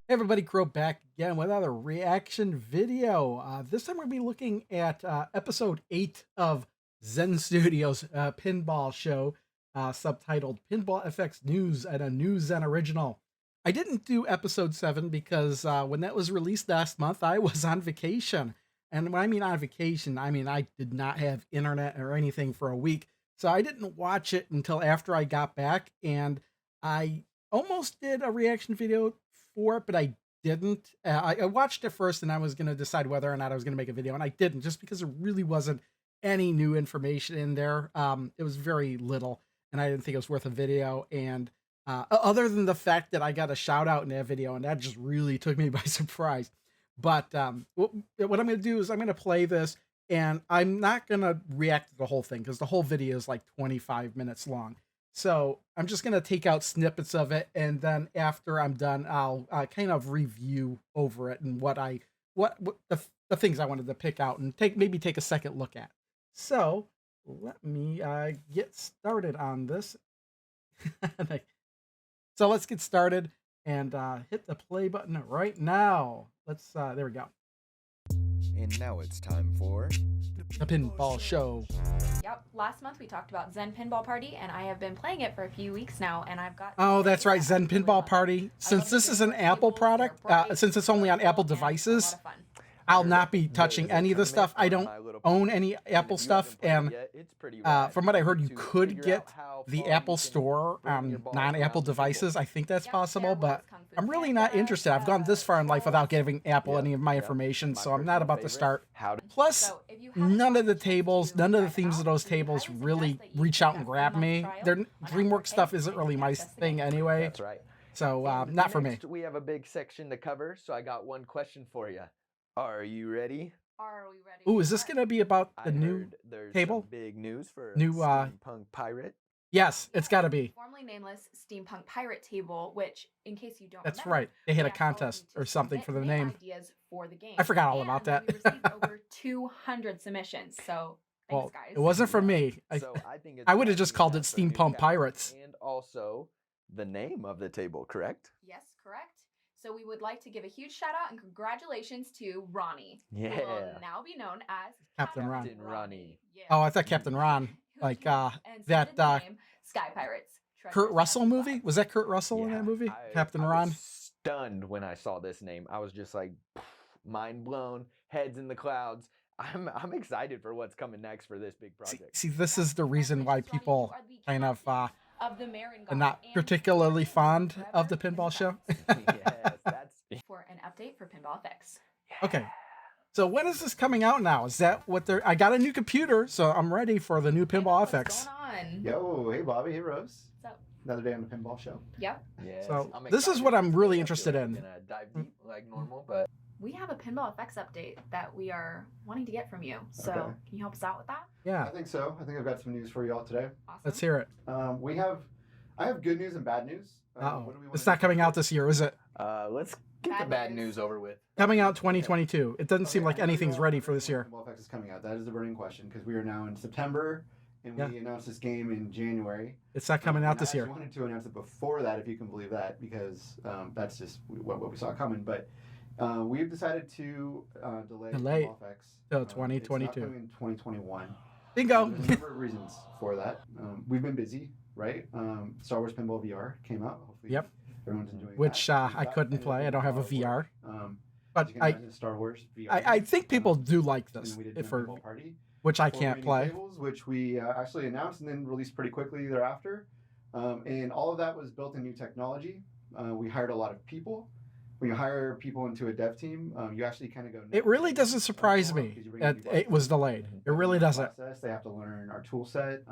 Hey everybody, Crow back again with another reaction video. This time we're going to be looking at episode 8 of Zen Studios Pinball Show, subtitled Pinball FX News and a new Zen Original. I didn't do episode 7 because when that was released last month, I was on vacation. And when I mean on vacation, I mean I did not have internet or anything for a week. So I didn't watch it until after I got back, and I almost did a reaction video for it, but I didn't. I watched it first, and I was going to decide whether or not I was going to make a video, and I didn't, just because there really wasn't any new information in there. It was very little, and I didn't think it was worth a video. And other than the fact that I got a shout out in that video, and that just really took me by surprise. But what I'm going to do is I'm going to play this, and I'm not going to react to the whole thing because the whole video is like 25 minutes long. So I'm just going to take out snippets of it, and then after I'm done, I'll kind of review over it and what the things I wanted to pick out and maybe take a second look at. So let me get started on this. So let's get started and hit the play button right now. Let's there we go. And now it's time for The Pinball Show. Yep, last month we talked about Zen Pinball Party, and I have been playing it for a few weeks now, and I've got... Oh, that's right, Zen Pinball Party. Since this is an Apple product, since it's only on Apple devices, I'll not be touching any of the stuff. I don't own any Apple stuff, and from what I heard, you could get the Apple Store on non-Apple devices. I think that's possible, but I'm really not interested. I've gone this far in life without giving Apple any of my information, so I'm not about to start. Plus, none of the tables, none of the themes of those tables really reach out and grab me. Their DreamWorks stuff isn't really my thing anyway. That's right. So not for me. Next, we have a big section to cover, so I got one question for you. Are you ready? Are we ready? Ooh, is this going to be about the new table? Big news for new Steampunk Pirate. Yes, it's got to be. Formerly nameless Steampunk Pirate Table, which, in case you don't That's remember, right. They had a contest or something for the name. Ideas for the game. I forgot all about that. We received over 200 submissions, so thanks, guys. It wasn't for me. I would have just called it Steampunk Pirates. And also the name of the table, correct? Yes, correct. So we would like to give a huge shout out and congratulations to Ronnie. Yeah. Who will now be known as Captain Ron. Captain Ronnie. Yeah. Oh, I thought Captain Ron. Like that Sky Pirates. Kurt Russell movie? Was that Kurt Russell in that movie? Captain Ron? I was stunned when I saw this name. I was just like mind blown, heads in the clouds. I'm excited for what's coming next for this big project. See, this is the reason why people kind of are not and particularly fond of the Pinball Show. Yes, that's for an update for Pinball FX. Okay. So when is this coming out now? Is that what they're... I got a new computer, so I'm ready for the new Pinball FX. What's going on? Yo, hey Bobby, hey Rose. What's up? Another day on the Pinball Show. Yep. yes. So I'm this is excited. what I'm really I feel interested like in. I'm gonna dive deep like normal, but We have a Pinball FX update that we are wanting to get from you. So Okay. can you help us out with that? Yeah, I think so. I think I've got some news for you all today. Awesome. let's hear it. I have good news and bad news. Uh-oh. What do we wanna It's do not coming out this year, is it? let's get the Bad bad news. news over with. Coming out 2022. It doesn't seem Okay, like I know anything's you all ready wonder for this when year. Pinball FX is coming out. That is the burning question because we are now in September and Yeah. we announced this game in January. It's not coming out And this I year. actually wanted to announce it before that, if you can believe that, because that's just what we saw coming. But we've decided to delay Pinball FX till It's 2022. not coming in 2021. Bingo. There's a number of reasons for that. We've been busy, right? Star Wars Pinball VR came out. Hopefully Yep. everyone's enjoying Which that. I couldn't play. I don't have a VR. But But Star Wars VR. I think people do like And this, then we did for Pinball Party. which I 4 can't mini play. Tables, which we actually announced and then released pretty quickly thereafter. And all of that was built in new technology. We hired a lot of people. When you hire people into a dev team, you actually kind of go. It really doesn't surprise me that it was delayed. It really doesn't. They have to learn our tool set.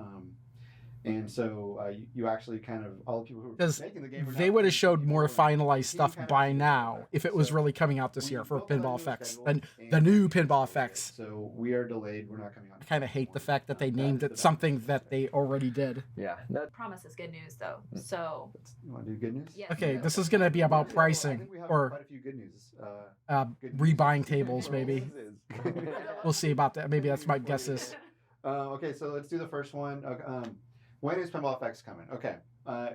And so you actually kind of, all the people who were Because making the game, they would have showed more finalized stuff by now if it was really coming out this year for Pinball FX than the new Pinball FX. So we are delayed. We're not coming out. I kind of hate the fact that they named it something that they already did. Yeah, that Promise is good news though. So You want to do good news? yes, Okay, no. this is going to be about I pricing think we have or quite a few good news. rebuying tables, maybe. We'll see about that. Maybe that's my guess is. Okay, so let's do the first one. When is Pinball FX coming? Okay,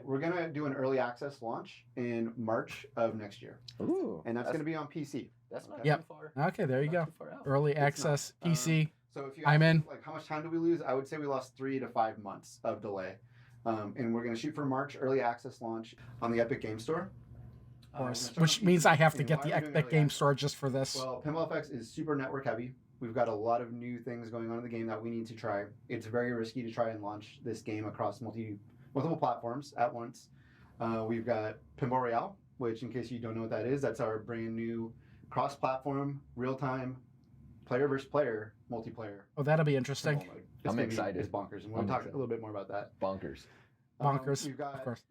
We're gonna do an early access launch in March of next year, Ooh, and that's gonna be on PC. That's not Yep. too far. Okay, there you not go. too far out. Early It's not. access PC. So if you I'm ask me, in. like how much time do we lose? I would say we lost 3 to 5 months of delay, and we're gonna shoot for March early access launch on the Epic Game Store. Of course, which means I have to get the Epic Game Store just for this. Well, Pinball FX is super network heavy. We've got a lot of new things going on in the game that we need to try. It's very risky to try and launch this game across multiple platforms at once. We've got Pinball Royale, which, in case you don't know what that is, that's our brand new cross-platform, real-time, player versus player, multiplayer. Oh, that'll be interesting. pinball mode. I'm excited. It's bonkers, and we'll talk a little bit more about that. Bonkers. Bonkers, We've got, of course.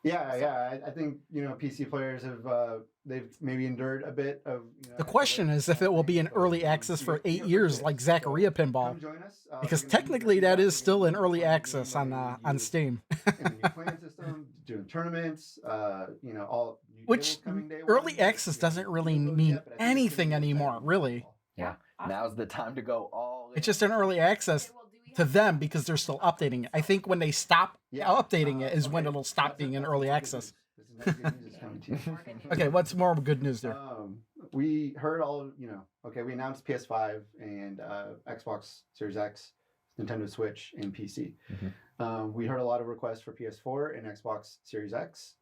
Yeah. I think PC players have they've maybe endured a bit of. The question is if it will be in early access for 8 years, like Zacharia Pinball, Come join us, because we're gonna technically use that the is still in early game access that on we use Steam. in the new plan system, doing tournaments, all new Which tables coming day early one. access doesn't really We haven't mean yet, but I think it's anything gonna be anymore, exciting. really. Yeah. Awesome. Now's the time to go all in. It's just an early access Okay, well, do we to have- them because they're still updating it. I think when they stop Yeah. updating it is when Okay. it'll stop That's being in that's early good access. news. This is next good news is coming to you. More good news. Okay, what's more good news there? We heard we announced PS5 and Xbox Series X, Nintendo Switch, and PC. We heard a lot of requests for PS4 and Xbox Series X,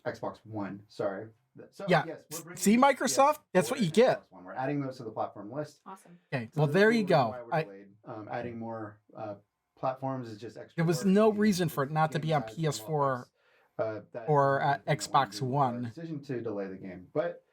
Xbox One, sorry. So, Yeah. yes, we're bringing See, Microsoft? That's what PS4 you and get. Xbox One. We're adding those to the platform list. Awesome. Okay, So well, there's there no you reason go. why we're delayed. Adding more platforms is just extra. There was work, no and reason for it not to game be on size, PS4 that or is the reason why we Xbox did our One. Decision to delay the game, but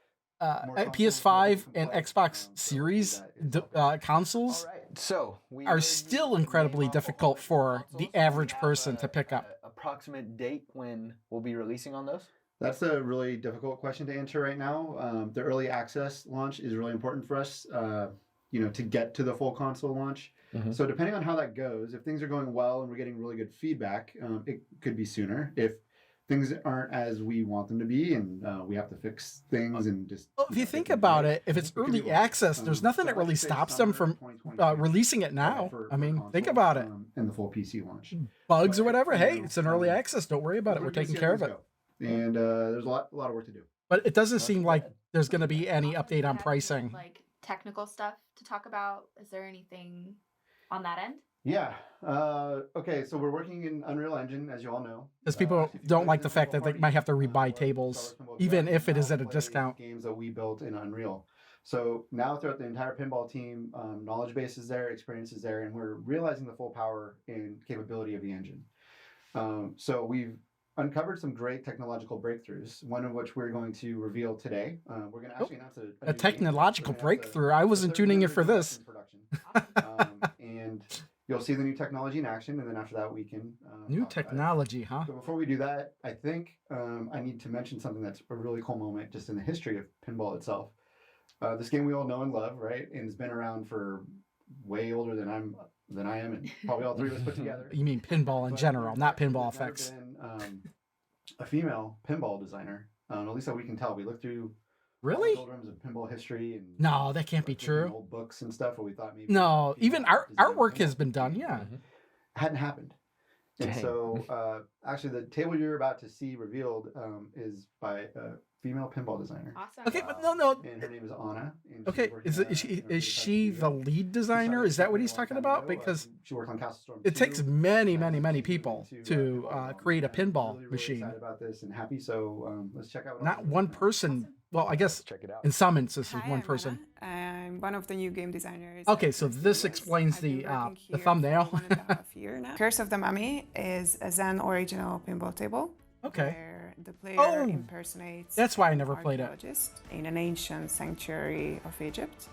more PS5 consoles, and more Xbox so Series that is okay. consoles All right. So we are heard you still name incredibly off a whole difficult bunch of for consoles. the Do we average have person to pick up. a approximate date when we'll be releasing on those? That's a really difficult question to answer right now. The early access launch is really important for us, to get to the full console launch. Mhm. So depending on how that goes, if things are going well and we're getting really good feedback, it could be sooner. If things aren't as we want them to be, and we have to fix things and just. Well, if you get think them about right, it, if it's it could be early longer. access, there's nothing So that really let's say stops them summer from 2022, releasing it now. for I mean, think consoles, about it. And the full PC launch. Bugs or but, whatever, you hey, know, it's an early access. Don't worry about it. We're We're gonna taking see care how of it. things go. And there's a lot of work to do. But it doesn't Not seem too like bad. there's going to be any Also, do update we on have any, pricing. like technical stuff to talk about? Is there anything on that end? Yeah. Okay. So we're working in Unreal Engine, as you all know. Because people if you don't play like the Pinball fact that they Party, might have to or rebuy Star tables, Wars Pinball even Track, if it you is now at a play discount. Games that we built in Unreal. So now throughout the entire pinball team, knowledge base is there, experience is there, and we're realizing the full power and capability of the engine. So we've uncovered some great technological breakthroughs, one of which we're going to reveal today. We're going to actually announce a A new game. technological We're gonna announce breakthrough. I wasn't a tuning in limited for this. production. Awesome. And you'll see the new technology in action, and then after that we can New talk about it. technology, huh? So before we do that, I think I need to mention something that's a really cool moment just in the history of pinball itself. This game we all know and love, right? And it's been around for way older than I am, and probably all three of us put together. You mean pinball in But general, not there's pinball never effects. been, a female pinball designer, at least that we can tell. We looked through all the Really? doldrums of pinball history and No, that can't be like, looking at true. old books and stuff where we thought maybe No, female even art designer artwork pinball has been could done. be- Yeah. hadn't happened. And Dang. so, actually, the table you're about to see revealed is by a female pinball designer, Awesome. Okay, but no. and her name is Anna. And she's Okay, working is at it is she a is really she fun the studio. lead She designer? started Is that what a he's long talking time about? ago. Because She worked on Castle Storm it 2, takes many and people she's to moved into create a pinball. pinball Really machine. excited about this and happy. So let's check out. What Not else is one going on. person. Well, I guess Check it out. in some instances, Hi, one I'm person. Anna. I'm one of the new game designers. Okay, at so Zen this Studios. explains I've been the working the here thumbnail. for 1.5 years now. Curse of the Mummy is a Zen original pinball table. Okay, Where the player Oh, impersonates that's why I an never played it. archaeologist in an ancient sanctuary of Egypt.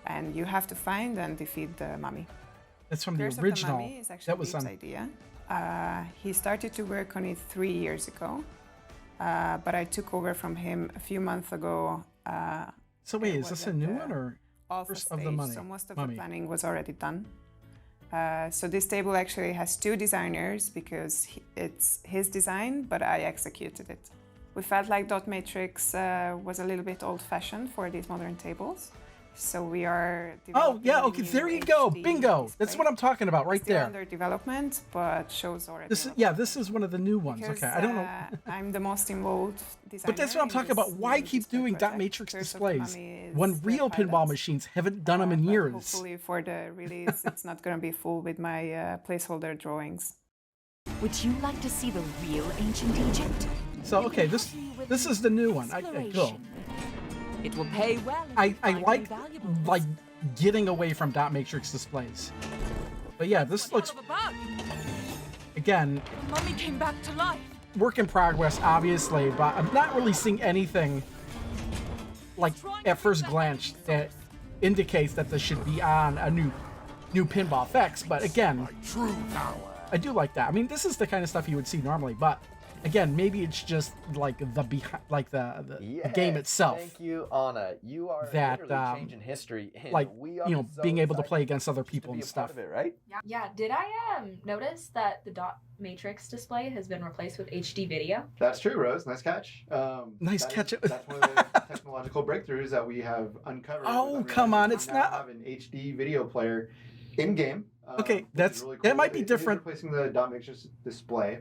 And you have to find and defeat the mummy. that's from the Curse original. of the Mummy is actually That was Deep's on. idea. He started to work on it 3 years ago. But I took over from him a few months ago. So wait, it is was this a at new the one or? Alpha Curse of the stage, Mummy- so most of Mummy. the planning was already done. So this table actually has two designers because it's his design, but I executed it. We felt like dot matrix was a little bit old-fashioned for these modern tables, So we are. Oh, yeah, developing a okay, new there you go. HD Bingo. That's display. what I'm talking about right It's still there. under development, but shows already. This is, yeah, this is one of the new ones. Because, Okay, I don't know. I'm the most involved designer. But that's what I'm in talking this about. Why new keep display doing dot project. matrix Curse of the displays Mummy when is the real pinball pilot. machines haven't done them in But years? Hopefully for the release, it's not going to be full with my placeholder drawings. Would you like to see the real ancient Egypt? So, It okay, will this help you with this is the new one. Cool. exploration. It will pay well. if I you find like valuables. getting away from dot matrix displays. But yeah, this looks, Hell of a bug. again, The mummy came back to life. work in progress, obviously, but I'm not really seeing anything like at first glance that indicates that this should be on a new pinball effects. But again, I do like that. I mean, this is the kind of stuff you would see normally, but again, maybe it's just like the game itself. Thank you, Anna. You are That, literally changing history. And like, we are you know, so being able to excited play against other just to people be and a part stuff. of it, right? Yeah, did I notice that the dot matrix display has been replaced with HD video? That's true, Rose. Nice catch. Nice that catch. That's one of the technological breakthroughs that we have uncovered. Oh, with come Unreal. on, We it's now not- have an HD video player in game. Okay, which is that's- really that cool. might be It is different. replacing the dot matrix display.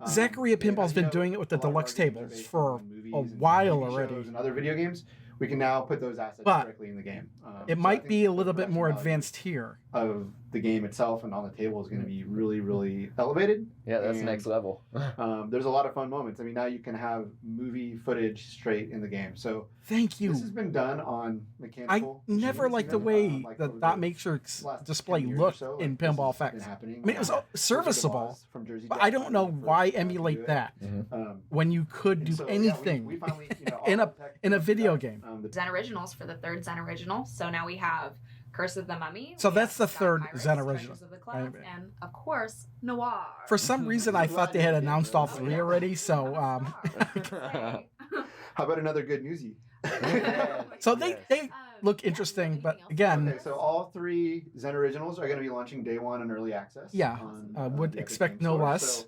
Zachary at yeah, Pinball's you been know, doing it with the a lot of our deluxe games are tables based for on movies a and while TV already. shows and other video games. We can now put those assets But directly in the game. It So I might think be a the little bit production more value advanced here. of the game itself and on the table is going to be really, really elevated. Yeah, that's And, next level. There's a lot of fun moments. I mean, now you can have movie footage straight in the game. So Thank you. this has been done on I mechanical. never machines, liked the you know, way like the over dot the matrix last display 10 years or looked so, in like, this pinball has been effects. happening. I mean, it was serviceable, From Jersey but I Jack don't know was the why first to do emulate it. that Um, when you could and do so, yeah, anything we finally, you know, in all a the tech in a is video done. game. Zen Originals for the third Zen Original. So now we have Curse of the Mummy. So we that's have the Sky third Pirates, Zen Treasures Original. of the Clouds, Right. and of course Noir. For some reason, I thought they had announced all three already. So, How about another good newsie? so they look interesting, but again, Okay, so all three Zen Originals are going to be launching day one in early access. Yeah, on, would the Epic expect Games no Store. less. So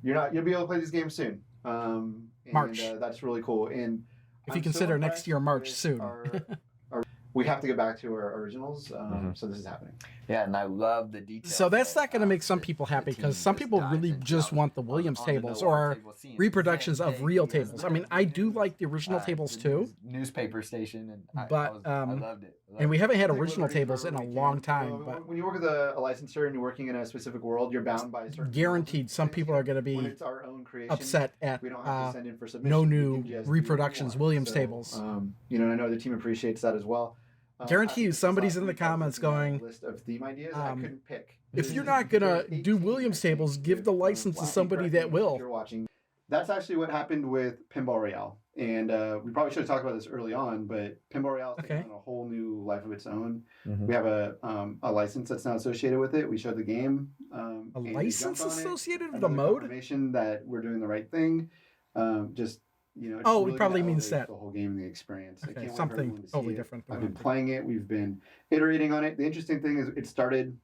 you'll be able to play these games soon. And, March. That's really cool. And if you I'm so consider next impressed year March with soon. we have to get back to our originals. So this is happening. Yeah, and I love the details. So that's not going to make some that people the happy team because some just people dives really into just want the Williams on the tables Noir or table scene. reproductions Same of thing, real you guys tables. know I mean, the I do news, like the original tables the too, newspaper station, and I but, loved it. and we haven't had Like, original literally tables in a wherever we long can. time. Well, But when you work with a licensor and you're working in a specific world, you're bound by certain guaranteed, some people are going to When be it's our own creation, upset at we don't have to send in for submission. no We new can just do what we reproductions want. Williams So, tables. You know, I know the team appreciates that as well. Guarantee you This somebody's last in the week I was comments looking at a going, list of theme ideas. I couldn't pick. if There's- you're not going there's to do 18, Williams I think, tables, give the if, license to Wacky somebody correct me that if will. You're watching. That's actually what happened with Pinball Royale. And we probably should have talked about this early on, but Pinball Royale is taking on a whole new life of its own. We have a license that's now associated with it. We showed the game. A and they license jumped on it. associated with the Another mode? confirmation that we're doing the right thing. Just you know. it's Oh, it really probably gonna means elevate that. the whole game and the experience. I Okay, can't wait for something everyone to see totally it. different than I've what been I'm playing it. We've been iterating on it. The interesting thing is it started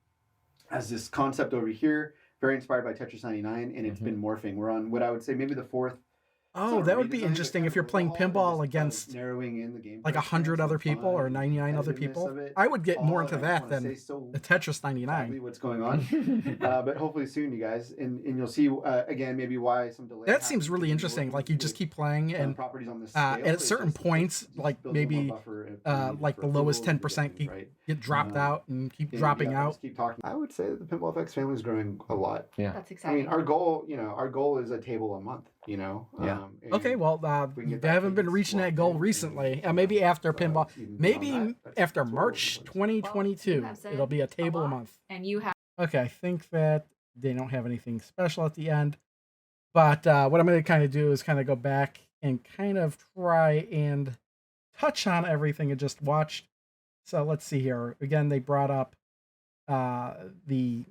as this concept over here, very inspired by Tetris 99, and it's been morphing. We're on what I would say maybe the fourth. Oh, that would be interesting if you're playing pinball against narrowing in the game like 100 other people or 99 other people. I would get more into that than the Tetris 99. What's going on? But hopefully soon, you guys, and you'll see again maybe why some delay. That seems really interesting. Like you just keep playing and properties on this at certain points, like maybe like the lowest 10% get dropped out and keep dropping out. Keep talking. I would say that the Pinball FX family is growing a lot. Yeah. That's I exciting. mean, our goal is a table a month. You know. Yeah. And Okay, well, we can get they that haven't been cadence reaching that locked goal in, recently. Maybe after so pinball, even beyond maybe that, that's after all over March the place. 2022, have said it'll be a table a lot. month. And you have Okay, I think that they don't have anything special at the end. But what I'm going to kind of do is kind of go back and kind of try and touch on everything I just watched. So let's see here. Again, they brought up the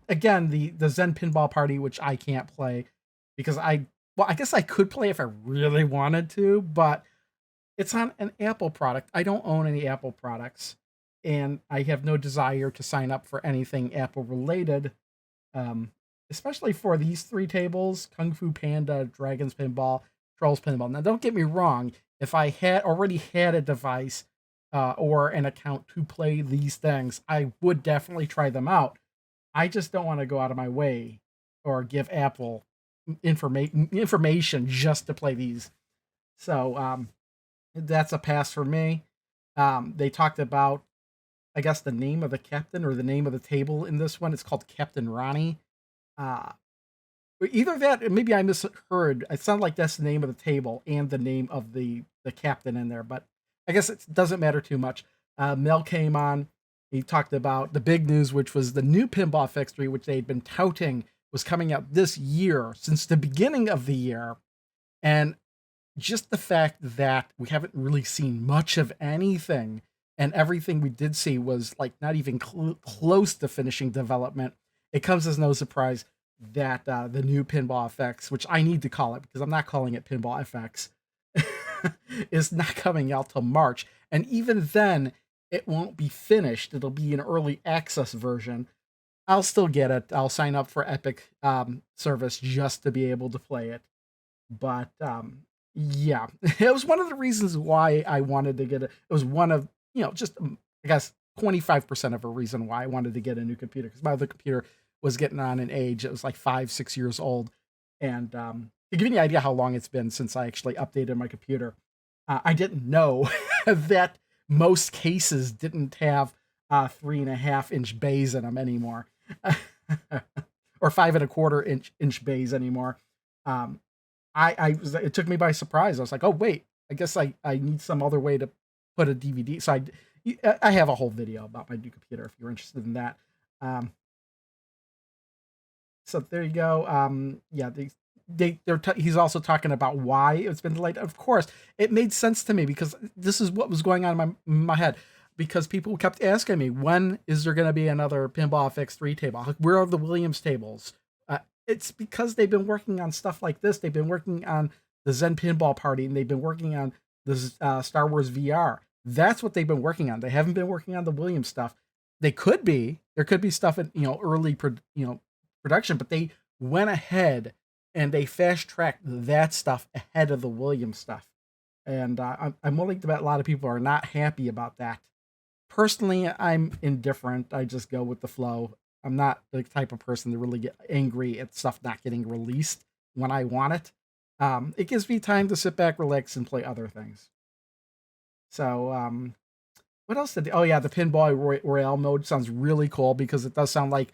Zen Pinball Party, which I can't play because I guess I could play if I really wanted to, but it's on an Apple product. I don't own any Apple products, and I have no desire to sign up for anything Apple related, especially for these three tables: Kung Fu Panda, Dragon's Pinball, Trolls Pinball. Now, don't get me wrong. If I had already had a device or an account to play these things, I would definitely try them out. I just don't want to go out of my way or give Apple information just to play these. So that's a pass for me. They talked about, I guess, the name of the captain or the name of the table in this one. It's called Captain Ronnie. Uh, Either that, maybe I misheard. It sounded like that's the name of the table and the name of the captain in there, but I guess it doesn't matter too much. Mel came on. He talked about the big news, which was the new Pinball FX3, which they'd been touting was coming out this year, since the beginning of the year. And just the fact that we haven't really seen much of anything, and everything we did see was like not even close to finishing development. It comes as no surprise that the new Pinball FX, which I need to call it because I'm not calling it Pinball FX, is not coming out till March. And even then, it won't be finished. It'll be an early access version. I'll still get it. I'll sign up for Epic service just to be able to play it. But yeah, it was one of the reasons why I wanted to get it. It was one of, just I guess 25% of a reason why I wanted to get a new computer, because my other computer was getting on in age. It was like 5-6 years old. And to give you an idea how long it's been since I actually updated my computer, I didn't know that most cases didn't have 3.5-inch bays in them anymore, or 5.25-inch bays anymore. It took me by surprise. I was like, oh wait, I guess I need some other way to put a DVD. So I have a whole video about my new computer if you're interested in that. So there you go. Yeah, he's also talking about why it's been delayed. Of course, it made sense to me because this is what was going on in my head. Because people kept asking me, when is there going to be another Pinball FX3 table? Where are the Williams tables? It's because they've been working on stuff like this. They've been working on the Zen Pinball Party, and they've been working on the Star Wars VR. That's what they've been working on. They haven't been working on the Williams stuff. There could be stuff in early production, but they went ahead and they fast tracked that stuff ahead of the Williams stuff. And I'm willing to bet a lot of people are not happy about that. Personally, I'm indifferent. I just go with the flow. I'm not the type of person to really get angry at stuff not getting released when I want it. It gives me time to sit back, relax, and play other things. So, what else did? Oh yeah, the Pinball Royale mode sounds really cool because it does sound like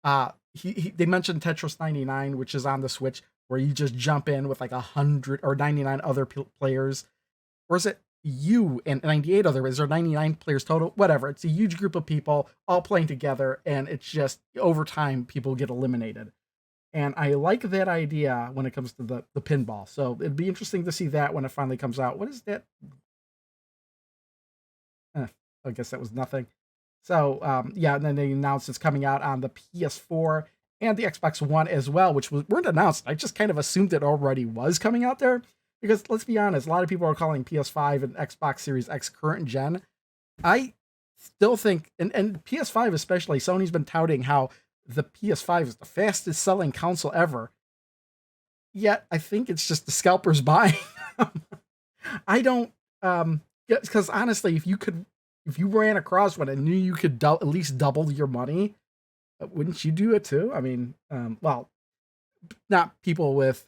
they mentioned Tetris 99, which is on the Switch, where you just jump in with like 100 or 99 other players, or is it you and 98 other? Is there 99 players total? Whatever. It's a huge group of people all playing together, and it's just over time people get eliminated. And I like that idea when it comes to the pinball. So it'd be interesting to see that when it finally comes out. What is that? I guess that was nothing. So yeah, and then they announced it's coming out on the PS4 and the Xbox One as well, which weren't announced. I just kind of assumed it already was coming out there because let's be honest, a lot of people are calling PS5 and Xbox Series X current gen. I still think, and PS5 especially, Sony's been touting how the PS5 is the fastest selling console ever. Yet I think it's just the scalpers buying them. I don't, because honestly, if you ran across one and knew you could at least double your money, wouldn't you do it too? I mean, well, not people with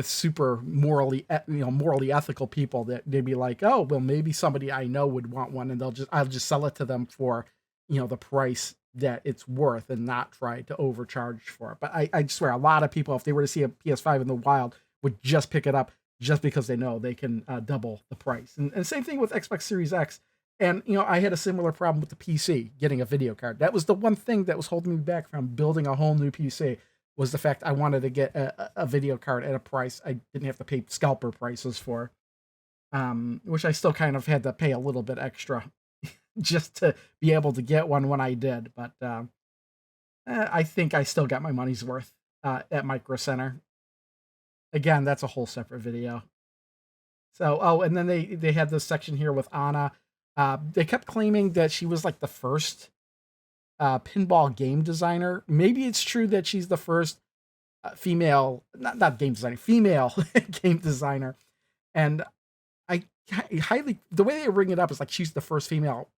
super morally ethical people that they'd be like, oh, well, maybe somebody I know would want one, and I'll just sell it to them for the price that it's worth and not try to overcharge for it. But I swear, a lot of people, if they were to see a PS5 in the wild, would just pick it up just because they know they can double the price. And same thing with Xbox Series X. And, I had a similar problem with the PC, getting a video card. That was the one thing that was holding me back from building a whole new PC, was the fact I wanted to get a video card at a price I didn't have to pay scalper prices for, which I still kind of had to pay a little bit extra just to be able to get one when I did. But I think I still got my money's worth at Micro Center. Again, that's a whole separate video. So, and then they had this section here with Anna. They kept claiming that she was like the first pinball game designer. Maybe it's true that she's the first female, not game designer, female game designer. And highly, the way they bring it up is like she's the first female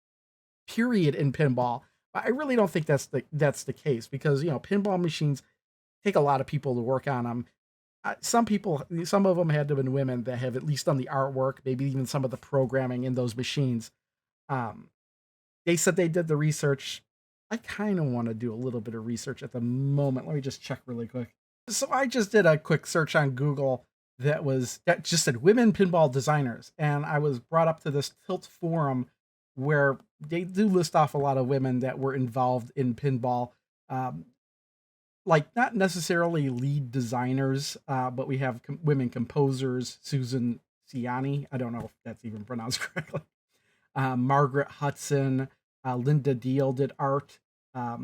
period in pinball. But I really don't think that's the case, because pinball machines take a lot of people to work on them. Some of them had to have been women that have at least done the artwork, maybe even some of the programming in those machines. Um, they said they did the research. I kind of want to do a little bit of research at the moment. Let me just check really quick. So I just did a quick search on Google that just said women pinball designers, and I was brought up to this Tilt forum where they do list off a lot of women that were involved in pinball. Like not necessarily lead designers, but we have women composers, Susan Ciani. I don't know if that's even pronounced correctly. Margaret Hudson, Linda Deal did art. A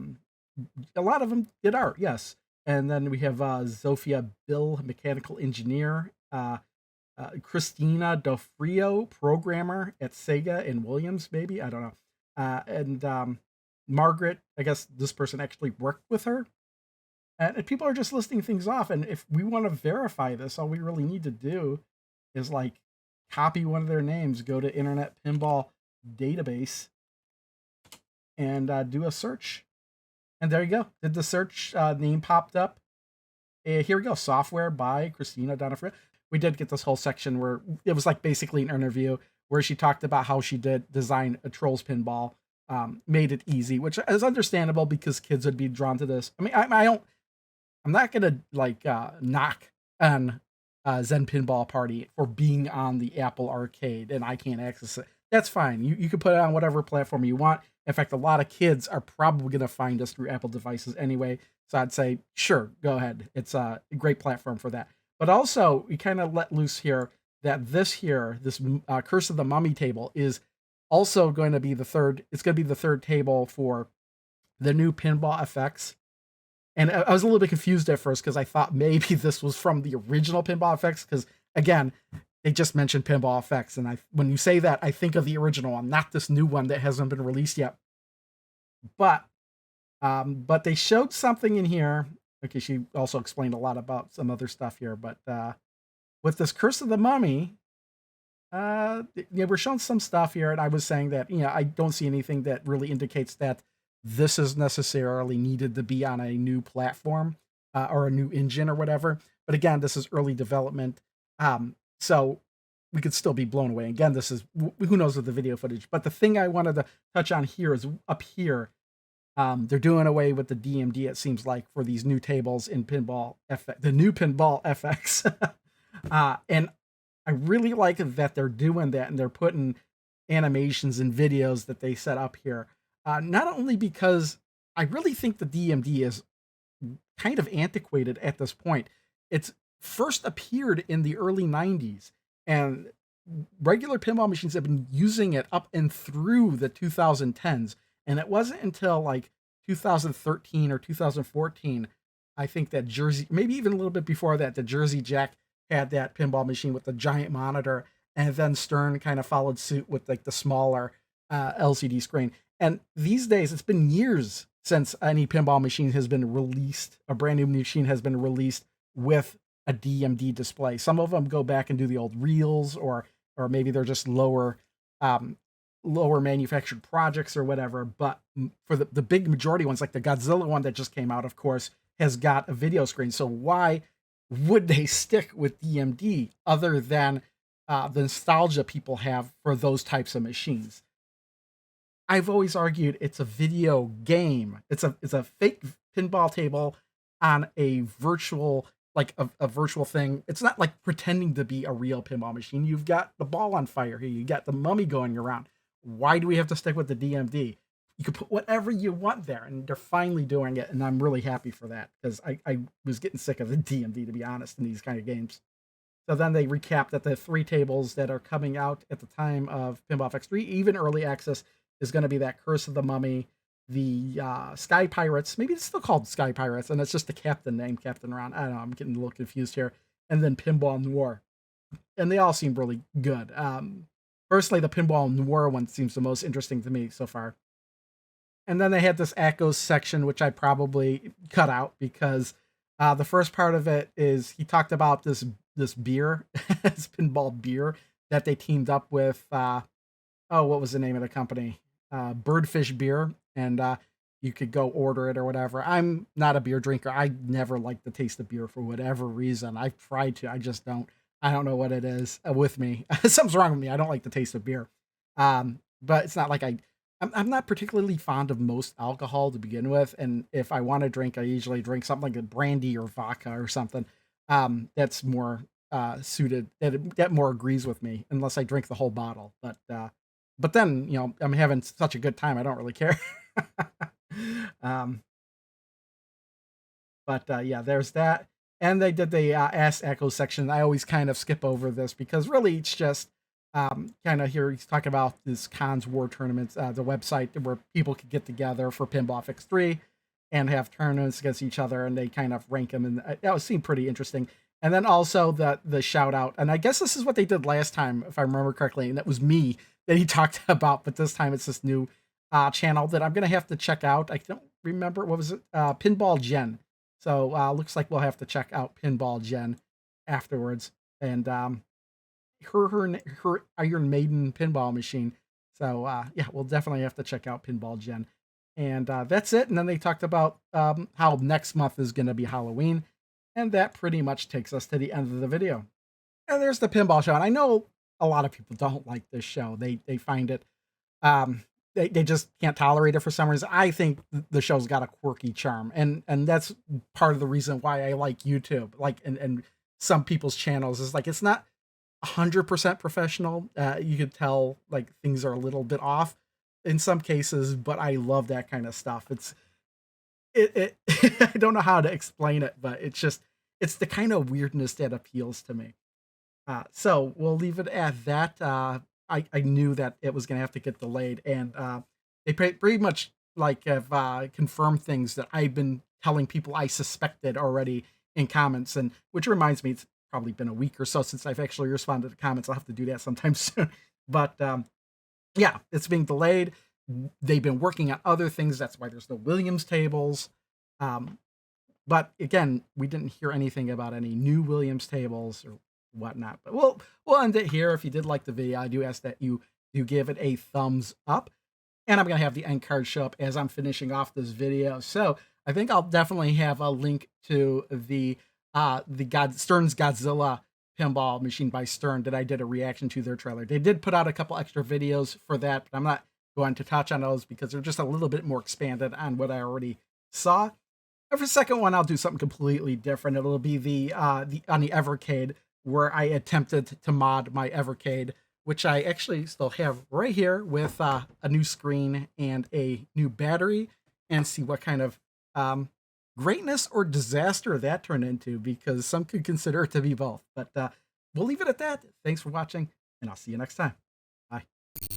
lot of them did art, yes. And then we have Zofia Bill, mechanical engineer. Christina Del programmer at Sega and Williams, maybe. I don't know. And Margaret, I guess this person actually worked with her. And people are just listing things off. And if we want to verify this, all we really need to do is like copy one of their names, go to Internet Pinball Database, and do a search. And there you go. Did the search, name popped up. Here we go. Software by Christina Donofrio. We did get this whole section where it was like basically an interview where she talked about how she did design a Trolls pinball, made it easy, which is understandable because kids would be drawn to this. I mean, I'm not gonna like knock on Zen Pinball Party for being on the Apple Arcade and I can't access it. That's fine. You can put it on whatever platform you want. In fact, a lot of kids are probably gonna find us through Apple devices anyway. So I'd say, sure, go ahead. It's a great platform for that. But also, we kind of let loose here that this Curse of the Mummy table is also going to be the third. It's going to be the third table for the new Pinball FX. And I was a little bit confused at first because I thought maybe this was from the original Pinball FX. Because again, they just mentioned Pinball FX, and when you say that, I think of the original one, not this new one that hasn't been released yet. But they showed something in here. Okay, she also explained a lot about some other stuff here, but with this Curse of the Mummy, we're showing some stuff here, and I was saying that I don't see anything that really indicates that this is necessarily needed to be on a new platform or a new engine or whatever. But again, this is early development, so we could still be blown away. Again, this is who knows with the video footage. But the thing I wanted to touch on here is up here. They're doing away with the DMD, it seems like, for these new tables in Pinball FX, the new Pinball FX. And I really like that they're doing that, and they're putting animations and videos that they set up here. Not only because I really think the DMD is kind of antiquated at this point. It's first appeared in the early 90s, and regular pinball machines have been using it up and through the 2010s. And it wasn't until like 2013 or 2014, I think, that Jersey, maybe even a little bit before that, the Jersey Jack had that pinball machine with the giant monitor, and then Stern kind of followed suit with like the smaller LCD screen. And these days, it's been years since any pinball machine has been released, a brand new machine has been released with a DMD display. Some of them go back and do the old reels, or maybe they're just lower manufactured projects or whatever. But for the big majority ones, like the Godzilla one that just came out, of course, has got a video screen. So why would they stick with DMD other than the nostalgia people have for those types of machines? I've always argued it's a video game. It's a fake pinball table on a virtual, like a virtual thing. It's not like pretending to be a real pinball machine. You've got the ball on fire here. You got the mummy going around. Why do we have to stick with the DMD? You could put whatever you want there, and they're finally doing it, and I'm really happy for that, because I was getting sick of the DMD, to be honest, in these kind of games. So then they recap that the 3 tables that are coming out at the time of Pinball FX3, even early access, is going to be that Curse of the Mummy, the Sky Pirates, maybe it's still called Sky Pirates, and it's just the captain name, Captain Ron. I don't know, I'm getting a little confused here. And then Pinball Noir. And they all seem really good. Personally, the Pinball Noir one seems the most interesting to me so far. And then they had this Echoes section, which I probably cut out, because the first part of it is he talked about this beer, this pinball beer that they teamed up with, what was the name of the company? Birdfish Beer, and you could go order it or whatever. I'm not a beer drinker. I never like the taste of beer for whatever reason. I've tried to, I just don't. I don't know what it is with me. Something's wrong with me. I don't like the taste of beer. But it's not like I'm not particularly fond of most alcohol to begin with. And if I want to drink, I usually drink something like a brandy or vodka or something that's more suited, that more agrees with me, unless I drink the whole bottle. But then, I'm having such a good time, I don't really care. um, yeah, there's that. And they did the Ask Echo section. I always kind of skip over this because really it's just kind of here he's talking about this Cons War tournaments, the website where people could get together for Pinball FX3 and have tournaments against each other, and they kind of rank them, and that seemed pretty interesting. And then also the shout out, and I guess this is what they did last time, if I remember correctly, and that was me that he talked about, but this time it's this new channel that I'm gonna have to check out. I don't remember, what was it? Pinball Gen. So looks like we'll have to check out Pinball Gen afterwards, and her Iron Maiden pinball machine. So yeah, we'll definitely have to check out Pinball Gen. And that's it. And then they talked about how next month is going to be Halloween, and that pretty much takes us to the end of the video. And there's the Pinball Show. And I know a lot of people don't like this show. They find it they just can't tolerate it for some reason. I think the show's got a quirky charm, and that's part of the reason why I like YouTube. Like, and some people's channels is like, it's not 100% professional. You could tell like things are a little bit off in some cases, but I love that kind of stuff. It I don't know how to explain it, but it's the kind of weirdness that appeals to me. So we'll leave it at that. I knew that it was going to have to get delayed, and they pretty much like have confirmed things that I've been telling people I suspected already in comments, and which reminds me, it's probably been a week or so since I've actually responded to comments. I'll have to do that sometime soon. But yeah, it's being delayed. They've been working on other things. That's why there's no Williams tables. But again, we didn't hear anything about any new Williams tables or whatnot. But we'll end it here. If you did like the video, I do ask that you give it a thumbs up. And I'm going to have the end card show up as I'm finishing off this video. So I think I'll definitely have a link to the Stern's Godzilla pinball machine by Stern that I did a reaction to their trailer. They did put out a couple extra videos for that, but I'm not going to touch on those because they're just a little bit more expanded on what I already saw. And for the second one, I'll do something completely different. It'll be the on the Evercade, where I attempted to mod my Evercade, which I actually still have right here with a new screen and a new battery, and see what kind of greatness or disaster that turned into, because some could consider it to be both. But we'll leave it at that. Thanks for watching, and I'll see you next time.